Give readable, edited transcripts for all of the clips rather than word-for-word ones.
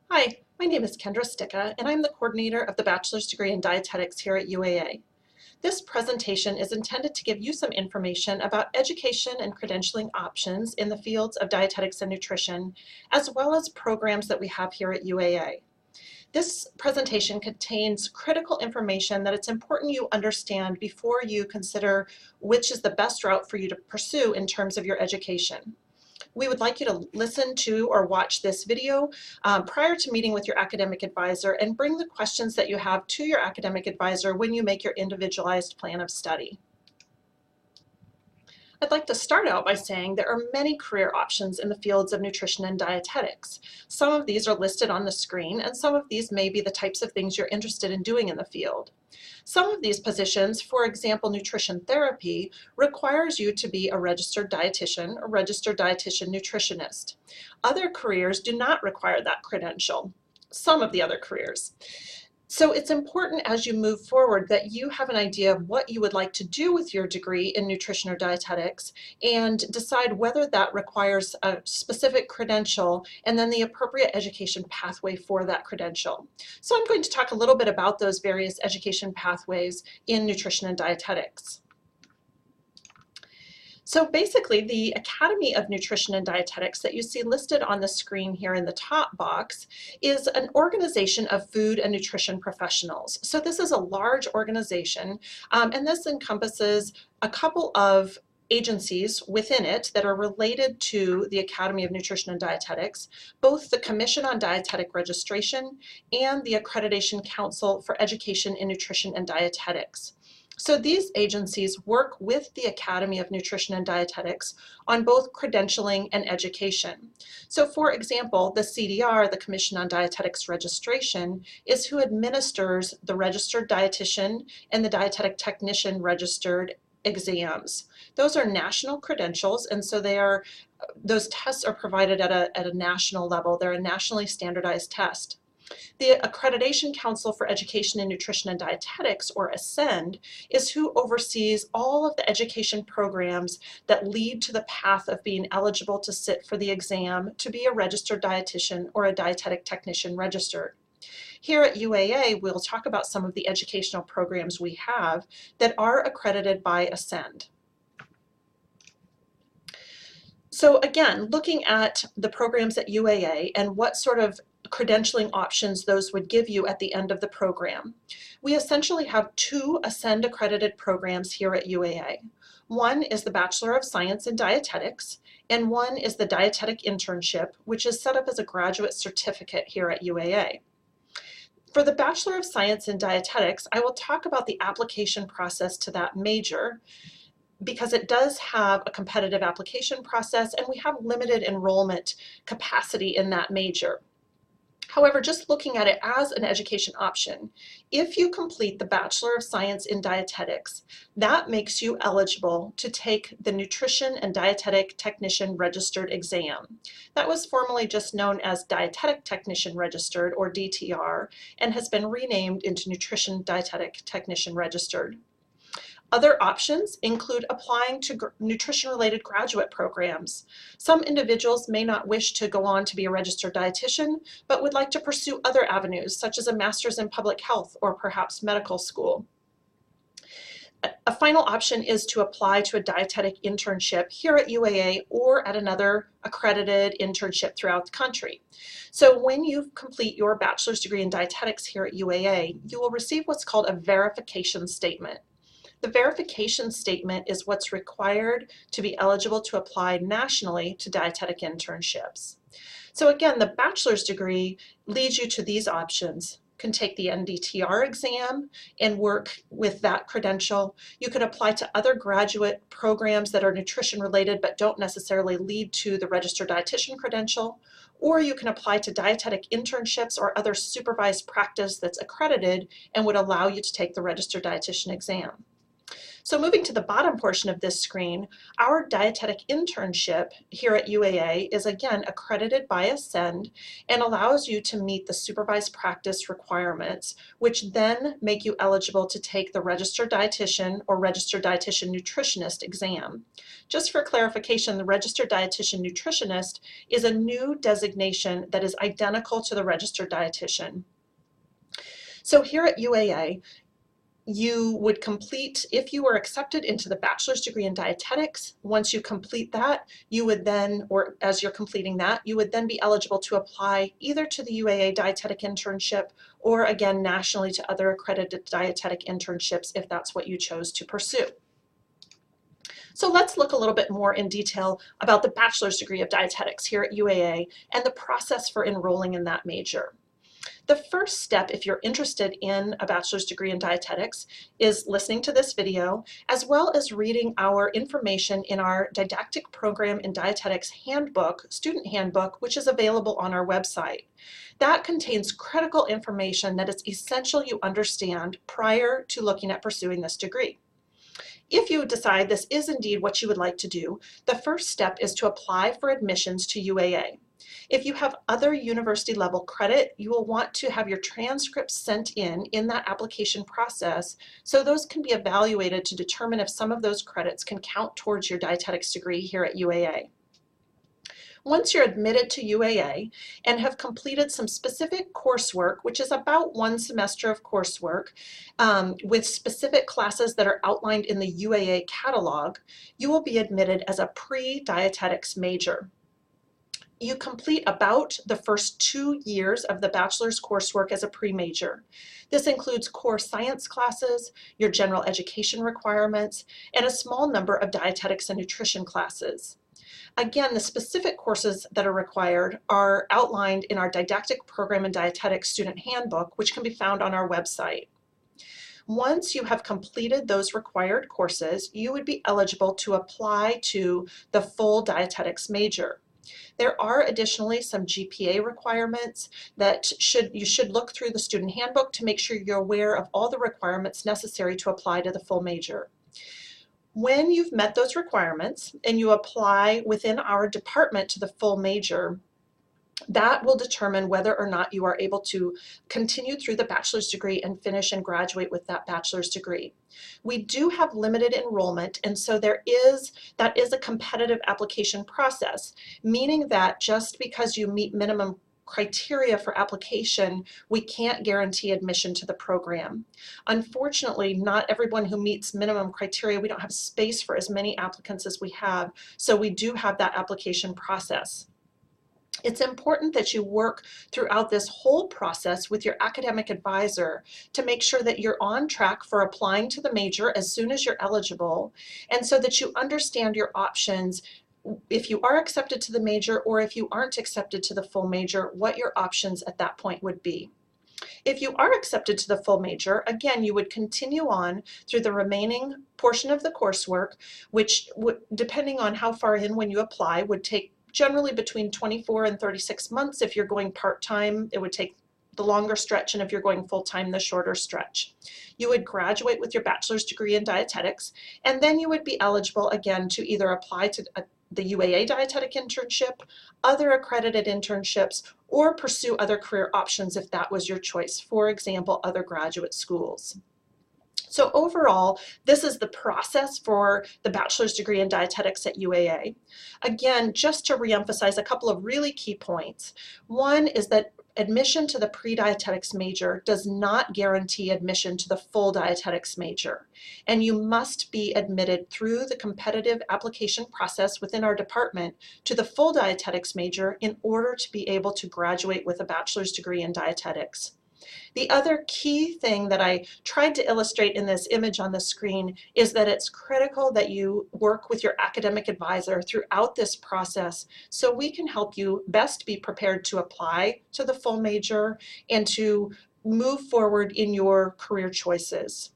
Hi, my name is Kendra Sticka, and I'm the coordinator of the Bachelor's Degree in Dietetics here at UAA. This presentation is intended to give you some information about education and credentialing options in the fields of dietetics and nutrition, as well as programs that we have here at UAA. This presentation contains critical information that it's important you understand before you consider which is the best route for you to pursue in terms of your education. We would like you to listen to or watch this video prior to meeting with your academic advisor and bring the questions that you have to your academic advisor when you make your individualized plan of study. I'd like to start out by saying there are many career options in the fields of nutrition and dietetics. Some of these are listed on the screen, and some of these may be the types of things you're interested in doing in the field. Some of these positions, for example, nutrition therapy, requires you to be a registered dietitian or registered dietitian nutritionist. Other careers do not require that credential. Some of the other careers. So it's important as you move forward that you have an idea of what you would like to do with your degree in nutrition or dietetics and decide whether that requires a specific credential and then the appropriate education pathway for that credential. So I'm going to talk a little bit about those various education pathways in nutrition and dietetics. So basically, the Academy of Nutrition and Dietetics that you see listed on the screen here in the top box is an organization of food and nutrition professionals. So this is a large organization, and this encompasses a couple of agencies within it that are related to the Academy of Nutrition and Dietetics, both the Commission on Dietetic Registration and the Accreditation Council for Education in Nutrition and Dietetics. So these agencies work with the Academy of Nutrition and Dietetics on both credentialing and education. So for example, the CDR, the Commission on Dietetics Registration, is who administers the registered dietitian and the dietetic technician registered exams. Those are national credentials, and so those tests are provided at a national level. They're a nationally standardized test. The Accreditation Council for Education in Nutrition and Dietetics, or ASCEND, is who oversees all of the education programs that lead to the path of being eligible to sit for the exam to be a registered dietitian or a dietetic technician registered. Here at UAA, we'll talk about some of the educational programs we have that are accredited by ASCEND. So again, looking at the programs at UAA and what sort of credentialing options those would give you at the end of the program. We essentially have two ASCEND accredited programs here at UAA. One is the Bachelor of Science in Dietetics, and one is the Dietetic Internship, which is set up as a graduate certificate here at UAA. For the Bachelor of Science in Dietetics, I will talk about the application process to that major, because it does have a competitive application process and we have limited enrollment capacity in that major. However, just looking at it as an education option, if you complete the Bachelor of Science in Dietetics, that makes you eligible to take the Nutrition and Dietetic Technician Registered exam. That was formerly just known as Dietetic Technician Registered, or DTR, and has been renamed into Nutrition Dietetic Technician Registered. Other options include applying to nutrition-related graduate programs. Some individuals may not wish to go on to be a registered dietitian, but would like to pursue other avenues, such as a master's in public health or perhaps medical school. A final option is to apply to a dietetic internship here at UAA or at another accredited internship throughout the country. So when you complete your bachelor's degree in dietetics here at UAA, you will receive what's called a verification statement. The verification statement is what's required to be eligible to apply nationally to dietetic internships. So again, the bachelor's degree leads you to these options. You can take the NDTR exam and work with that credential. You could apply to other graduate programs that are nutrition related but don't necessarily lead to the registered dietitian credential, or you can apply to dietetic internships or other supervised practice that's accredited and would allow you to take the registered dietitian exam. So moving to the bottom portion of this screen, our dietetic internship here at UAA is again accredited by Ascend and allows you to meet the supervised practice requirements, which then make you eligible to take the registered dietitian or registered dietitian nutritionist exam. Just for clarification, the registered dietitian nutritionist is a new designation that is identical to the registered dietitian. So here at UAA, you would complete, if you were accepted into the bachelor's degree in dietetics, once you complete that, you would then, or as you're completing that, you would then be eligible to apply either to the UAA dietetic internship or again nationally to other accredited dietetic internships if that's what you chose to pursue. So let's look a little bit more in detail about the bachelor's degree of dietetics here at UAA and the process for enrolling in that major. The first step, if you're interested in a bachelor's degree in dietetics, is listening to this video, as well as reading our information in our didactic program in dietetics handbook, student handbook, which is available on our website. That contains critical information that is essential you understand prior to looking at pursuing this degree. If you decide this is indeed what you would like to do, the first step is to apply for admissions to UAA. If you have other university level credit, you will want to have your transcripts sent in that application process, so those can be evaluated to determine if some of those credits can count towards your dietetics degree here at UAA. Once you're admitted to UAA and have completed some specific coursework, which is about 1 semester of coursework, with specific classes that are outlined in the UAA catalog, you will be admitted as a pre-dietetics major. You complete about the first 2 years of the bachelor's coursework as a pre-major. This includes core science classes, your general education requirements, and a small number of dietetics and nutrition classes. Again, the specific courses that are required are outlined in our didactic program in dietetics student handbook, which can be found on our website. Once you have completed those required courses, you would be eligible to apply to the full dietetics major. There are additionally some GPA requirements that you should look through the student handbook to make sure you're aware of all the requirements necessary to apply to the full major. When you've met those requirements and you apply within our department to the full major, that will determine whether or not you are able to continue through the bachelor's degree and finish and graduate with that bachelor's degree. We do have limited enrollment, and so that is a competitive application process, meaning that just because you meet minimum criteria for application, we can't guarantee admission to the program. Unfortunately, not everyone who meets minimum criteria, we don't have space for as many applicants as we have, so we do have that application process. It's important that you work throughout this whole process with your academic advisor to make sure that you're on track for applying to the major as soon as you're eligible, and so that you understand your options if you are accepted to the major, or if you aren't accepted to the full major, what your options at that point would be. If you are accepted to the full major, again, you would continue on through the remaining portion of the coursework, which depending on how far in when you apply, would take generally between 24 and 36 months. If you're going part-time, it would take the longer stretch, and if you're going full-time, the shorter stretch. You would graduate with your bachelor's degree in dietetics, and then you would be eligible again to either apply to the UAA dietetic internship, other accredited internships, or pursue other career options if that was your choice, for example, other graduate schools. So overall, this is the process for the bachelor's degree in dietetics at UAA. Again, just to reemphasize a couple of really key points. One is that admission to the pre-dietetics major does not guarantee admission to the full dietetics major, and you must be admitted through the competitive application process within our department to the full dietetics major in order to be able to graduate with a bachelor's degree in dietetics. The other key thing that I tried to illustrate in this image on the screen is that it's critical that you work with your academic advisor throughout this process so we can help you best be prepared to apply to the full major and to move forward in your career choices.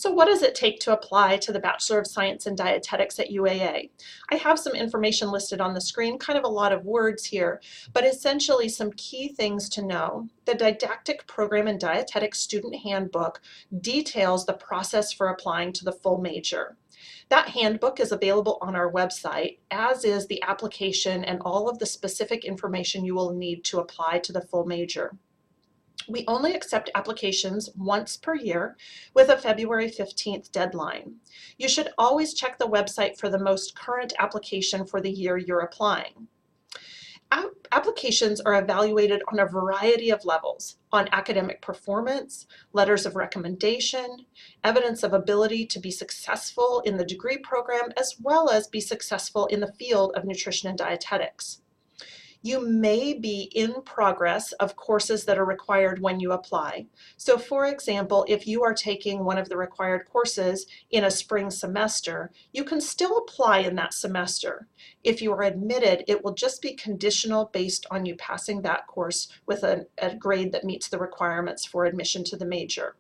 So what does it take to apply to the Bachelor of Science in Dietetics at UAA? I have some information listed on the screen, kind of a lot of words here, but essentially some key things to know. The Didactic Program in Dietetics Student Handbook details the process for applying to the full major. That handbook is available on our website, as is the application and all of the specific information you will need to apply to the full major. We only accept applications once per year with a February 15th deadline. You should always check the website for the most current application for the year you're applying. Applications are evaluated on a variety of levels: on academic performance, letters of recommendation, evidence of ability to be successful in the degree program, as well as be successful in the field of nutrition and dietetics. You may be in progress of courses that are required when you apply. So for example, if you are taking one of the required courses in a spring semester, you can still apply in that semester. If you are admitted, it will just be conditional based on you passing that course with a grade that meets the requirements for admission to the major.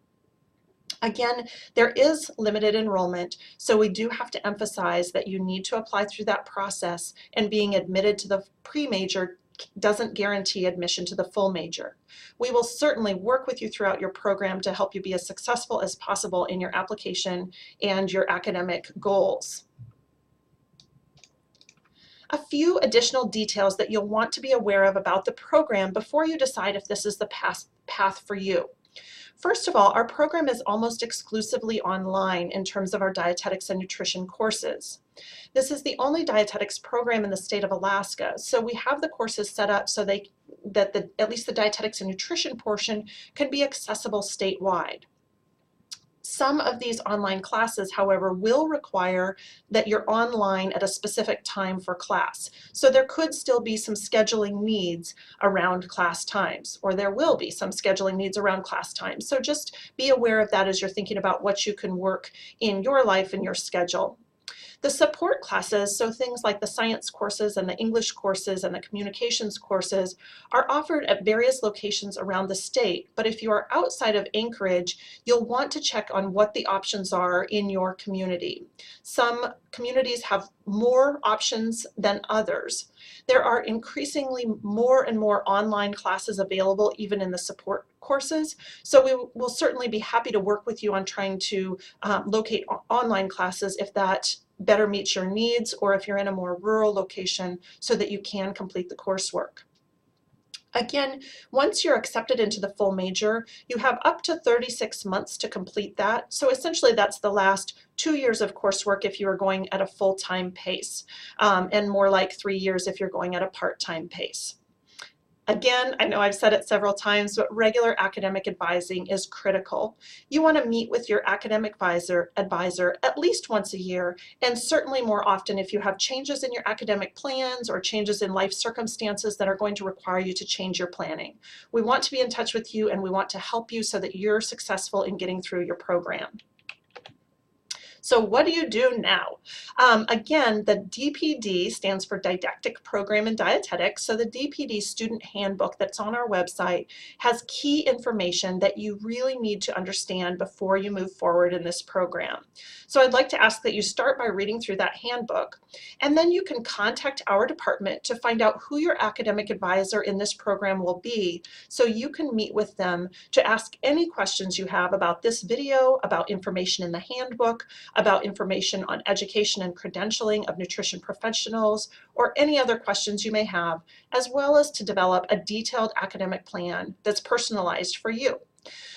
Again, there is limited enrollment, so we do have to emphasize that you need to apply through that process, and being admitted to the pre-major doesn't guarantee admission to the full major. We will certainly work with you throughout your program to help you be as successful as possible in your application and your academic goals. A few additional details that you'll want to be aware of about the program before you decide if this is the path for you. First of all, our program is almost exclusively online in terms of our dietetics and nutrition courses. This is the only dietetics program in the state of Alaska, so we have the courses set up so that at least the dietetics and nutrition portion can be accessible statewide. Some of these online classes, however, will require that you're online at a specific time for class. So there could still be some scheduling needs around class times, or there will be some scheduling needs around class times. So just be aware of that as you're thinking about what you can work in your life and your schedule. The support classes, so things like the science courses and the English courses and the communications courses, are offered at various locations around the state. But if you are outside of Anchorage, you'll want to check on what the options are in your community. Some communities have more options than others. There are increasingly more and more online classes available, even in the support courses. So we will certainly be happy to work with you on trying to locate online classes if that better meets your needs, or if you're in a more rural location, so that you can complete the coursework. Again, once you're accepted into the full major, you have up to 36 months to complete that. So essentially that's the last 2 years of coursework if you are going at a full-time pace, and more like 3 years if you're going at a part-time pace. Again, I know I've said it several times, but regular academic advising is critical. You want to meet with your academic advisor at least once a year, and certainly more often if you have changes in your academic plans or changes in life circumstances that are going to require you to change your planning. We want to be in touch with you, and we want to help you so that you're successful in getting through your program. So what do you do now? Again, the DPD stands for Didactic Program in Dietetics. So the DPD student handbook that's on our website has key information that you really need to understand before you move forward in this program. So I'd like to ask that you start by reading through that handbook, and then you can contact our department to find out who your academic advisor in this program will be, so you can meet with them to ask any questions you have about this video, about information in the handbook, about information on education and credentialing of nutrition professionals, or any other questions you may have, as well as to develop a detailed academic plan that's personalized for you.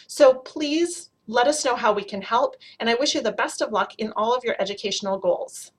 So please let us know how we can help, and I wish you the best of luck in all of your educational goals.